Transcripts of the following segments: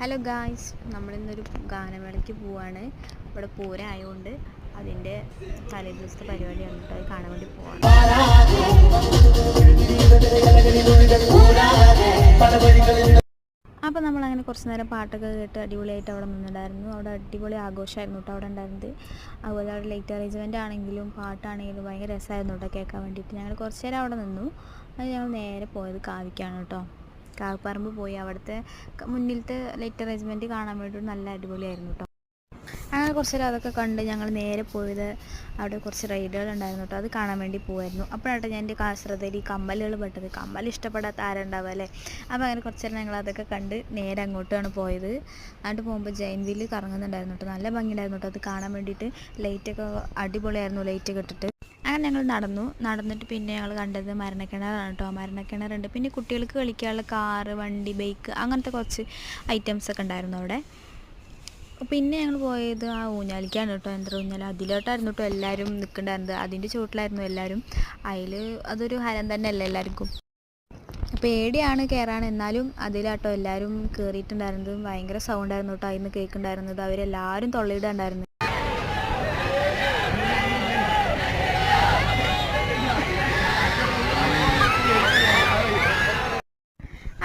Hello guys, നമ്മളിന്നൊരു ഗാനമേളയ്ക്ക് പോവാണ്. ഇവിടെ പൂരമായതുകൊണ്ട് അതിൻ്റെ തലേ ദിവസത്തെ പരിപാടിയാണ് കേട്ടോ. അത് കാണാൻ വേണ്ടി പോവാണ്. അപ്പോൾ നമ്മളങ്ങനെ കുറച്ച് നേരം പാട്ടൊക്കെ കേട്ട് അടിപൊളിയായിട്ട് അവിടെ നിന്നിട്ടുണ്ടായിരുന്നു. അവിടെ അടിപൊളി ആഘോഷമായിരുന്നു കേട്ടോ അവിടെ ഉണ്ടായിരുന്നത്. അതുപോലെ അവിടെ ലൈറ്റ് അറേഞ്ച്മെൻ്റ് ആണെങ്കിലും പാട്ടാണെങ്കിലും ഭയങ്കര രസമായിരുന്നു കേട്ടോ കേൾക്കാൻ വേണ്ടിയിട്ട്. ഞങ്ങൾ കുറച്ച് നേരം അവിടെ നിന്നു. അത് ഞങ്ങൾ നേരെ പോയത് കാവിക്കാണ് കേട്ടോ. കാവിപ്പറമ്പ് പോയി അവിടുത്തെ മുന്നിലത്തെ ലൈറ്റ് അറേഞ്ച്മെൻറ്റ് കാണാൻ വേണ്ടിയിട്ട് നല്ല അടിപൊളിയായിരുന്നു കേട്ടോ. അങ്ങനെ കുറച്ച് നേരം അതൊക്കെ കണ്ട് ഞങ്ങൾ നേരെ പോയത് അവിടെ കുറച്ച് റൈഡുകൾ ഉണ്ടായിരുന്നു കേട്ടോ. അത് കാണാൻ വേണ്ടി പോകുമായിരുന്നു. അപ്പോഴാട്ടെ ഞാൻ എൻ്റെ കാസർഗോഡ് ഈ കമ്മലുകൾ പെട്ടത്. കമ്മൽ ഇഷ്ടപ്പെടാത്ത ആരുണ്ടാവുക അല്ലേ. അപ്പോൾ അങ്ങനെ കുറച്ച് നേരം ഞങ്ങൾ അതൊക്കെ കണ്ട് നേരെ അങ്ങോട്ടാണ് പോയത്. അങ്ങോട്ട് പോകുമ്പോൾ ജൈൻ വീല് കറങ്ങുന്നുണ്ടായിരുന്നു കേട്ടോ. നല്ല ഭംഗിയുണ്ടായിരുന്നു കേട്ടോ അത് കാണാൻ വേണ്ടിയിട്ട്. ലൈറ്റൊക്കെ അടിപൊളിയായിരുന്നു, ലൈറ്റൊക്കെ ഇട്ടിട്ട്. അങ്ങനെ ഞങ്ങൾ നടന്നിട്ട് പിന്നെ ഞങ്ങൾ കണ്ടത് മരണക്കിണറാണ് കേട്ടോ. മരണക്കിണറുണ്ട്, പിന്നെ കുട്ടികൾക്ക് കളിക്കാനുള്ള കാറ്, വണ്ടി, ബൈക്ക് അങ്ങനത്തെ കുറച്ച് ഐറ്റംസൊക്കെ ഉണ്ടായിരുന്നു അവിടെ. പിന്നെ ഞങ്ങൾ പോയത് ആ ഊഞ്ഞാലിക്കാണ് കേട്ടോ. ഊഞ്ഞാൽ അതിലോട്ടായിരുന്നു കേട്ടോ എല്ലാവരും നിൽക്കണ്ടായിരുന്നത്. അതിൻ്റെ ചുവട്ടിലായിരുന്നു എല്ലാവരും. അതൊരു ഹരം തന്നെയല്ലേ എല്ലാവർക്കും. പേടിയാണ് കയറാൻ, എന്നാലും അതിലാട്ടോ എല്ലാവരും കയറിയിട്ടുണ്ടായിരുന്നത്. ഭയങ്കര സൗണ്ടായിരുന്നു കേട്ടോ അതിന് കേൾക്കുന്നുണ്ടായിരുന്നത്. അവരെല്ലാവരും തൊള്ളയിടുണ്ടായിരുന്നു.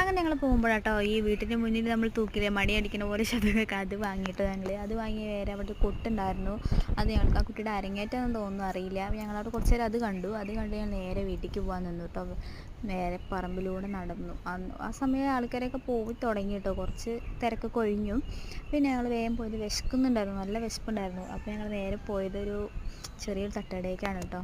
അങ്ങനെ ഞങ്ങൾ പോകുമ്പോഴാട്ടോ ഈ വീട്ടിൻ്റെ മുന്നിൽ നമ്മൾ തൂക്കില്ലേ മണി അടിക്കുന്ന പോലെ ശബ്ദമൊക്കെ അത് വാങ്ങിയിട്ട് അത് വാങ്ങി വേറെ അവിടെ കൊട്ടുണ്ടായിരുന്നു. അത് ഞങ്ങൾക്ക് ആ കുട്ടിയുടെ അരങ്ങേറ്റമെന്ന് തോന്നുന്നു, അറിയില്ല. ഞങ്ങളവിടെ കുറച്ച് നേരം അത് കണ്ട് ഞാൻ നേരെ വീട്ടിലേക്ക് പോകാൻ നിന്നു കേട്ടോ. നേരെ പറമ്പിലൂടെ നടന്നു. ആ സമയം ആൾക്കാരൊക്കെ പോയി തുടങ്ങി കേട്ടോ. കുറച്ച് തിരക്കൊക്കെ ഒഴിഞ്ഞു. പിന്നെ ഞങ്ങൾ വേഗം പോയത് വിശക്കുന്നുണ്ടായിരുന്നു, നല്ല വിശപ്പുണ്ടായിരുന്നു. അപ്പോൾ ഞങ്ങൾ നേരെ പോയത് ഒരു ചെറിയൊരു തട്ടുകടയിലേക്കാണ് കേട്ടോ.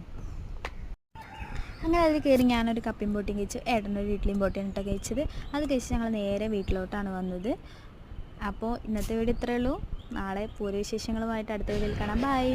അങ്ങനെ അതിൽ കയറി ഞാനൊരു കപ്പയും പൊട്ടിയും കഴിച്ചു. ഏട്ടനൊരു ഇഡ്ഡലിയും പൊട്ടിയാണ് കേട്ടോ കഴിച്ചത്. അത് കഴിച്ച് ഞങ്ങൾ നേരെ വീട്ടിലോട്ടാണ് വന്നത്. അപ്പോൾ ഇന്നത്തെ വീഡിയോ ഇത്രയേ ഉള്ളൂ. നാളെ പൂരവിശേഷങ്ങളുമായിട്ട് അടുത്ത വീഡിയോയിൽ കാണാം. ബൈ.